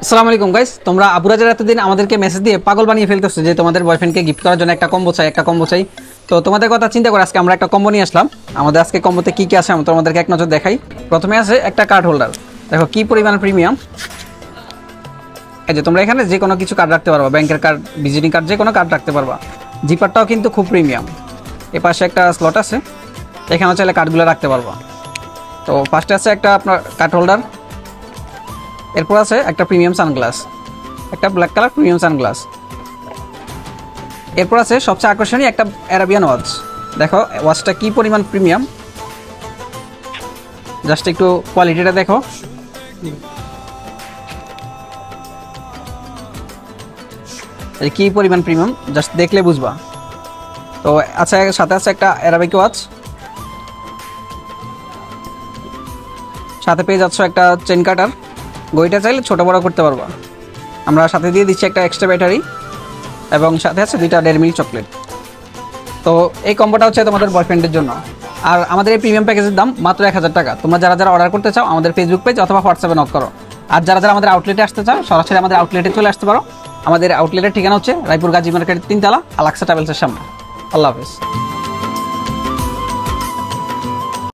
আসসালামু আলাইকুম গাইস, তোমরা আবুরাজের এতদিন আমাদেরকে মেসেজ দিয়ে পাগল বানিয়ে ফেলতেছো যে তোমাদের বয়ফ্রেন্ডকে গিফট করার জন্য একটা কম্বো চাই। তো তোমাদের কথা চিন্তা করে আজকে আমরা একটা কম্বো নিয়ে আসলাম। আমাদের আজকে কম্বোতে কি কি আছে আমি তোমাদেরকে এক নজর দেখাই। প্রথমে আছে একটা কার্ড হোল্ডার, দেখো কি পরিমাণ প্রিমিয়াম। এই যে তোমরা এখানে যে কোনো কিছু কার্ড রাখতে পারবা, ব্যাংকের কার্ড, ভিজিটিং কার্ড, যে কোনো কার্ড রাখতে পারবা। জিপারটাও কিন্তু খুব প্রিমিয়াম। এ পাশে একটা স্লট আছে, এখানেও চাইলে কার্ডগুলো রাখতে পারবা। তো ফার্স্টে আছে একটা আপনার কার্ড হোল্ডার, এরপর আছে একটা প্রিমিয়াম সানগ্লাস, একটা ব্ল্যাক কালার প্রিমিয়াম সানগ্লাস। এরপর আছে সবচেয়ে আকর্ষণীয় একটা অ্যারাবিয়ান ওয়াচ। দেখো ওয়াচটা কি পরিমাণ প্রিমিয়াম, জাস্ট একটু কোয়ালিটিটা দেখো। কি পরিমাণ প্রিমিয়াম জাস্ট দেখলে বুঝবা। তো আচ্ছা, সাথে আছে একটা অ্যারাবিক ওয়াচ, সাথে পেয়ে যাচ্ছ একটা চেন কাটার। ঘড়িটা চাইলে ছোট বড় করতে পারবা। আমরা সাথে দিয়ে দিচ্ছি একটা এক্সট্রা ব্যাটারি এবং সাথে আছে 2টা ডেয়ারি মিল্ক চকলেট। তো এই কম্বোটা হচ্ছে তোমাদের বয়ফ্রেন্ডের জন্য। আর আমাদের এই প্রিমিয়াম প্যাকেজের দাম মাত্র 1000 টাকা। তোমরা যারা যারা অর্ডার করতে চাও আমাদের ফেসবুক পেজ অথবা হোয়াটসঅ্যাপে নক করো। আর যারা যারা আমাদের আউটলেটে আসতে চাও সরাসরি আমাদের আউটলেটে চলে আসতে পারো। আমাদের আউটলেটের ঠিকানা হচ্ছে রায়পুর গাজী মার্কেটের 3 তলা আলাক্সা ট্রাভেলসের সামনে। আল্লাহ হাফেজ।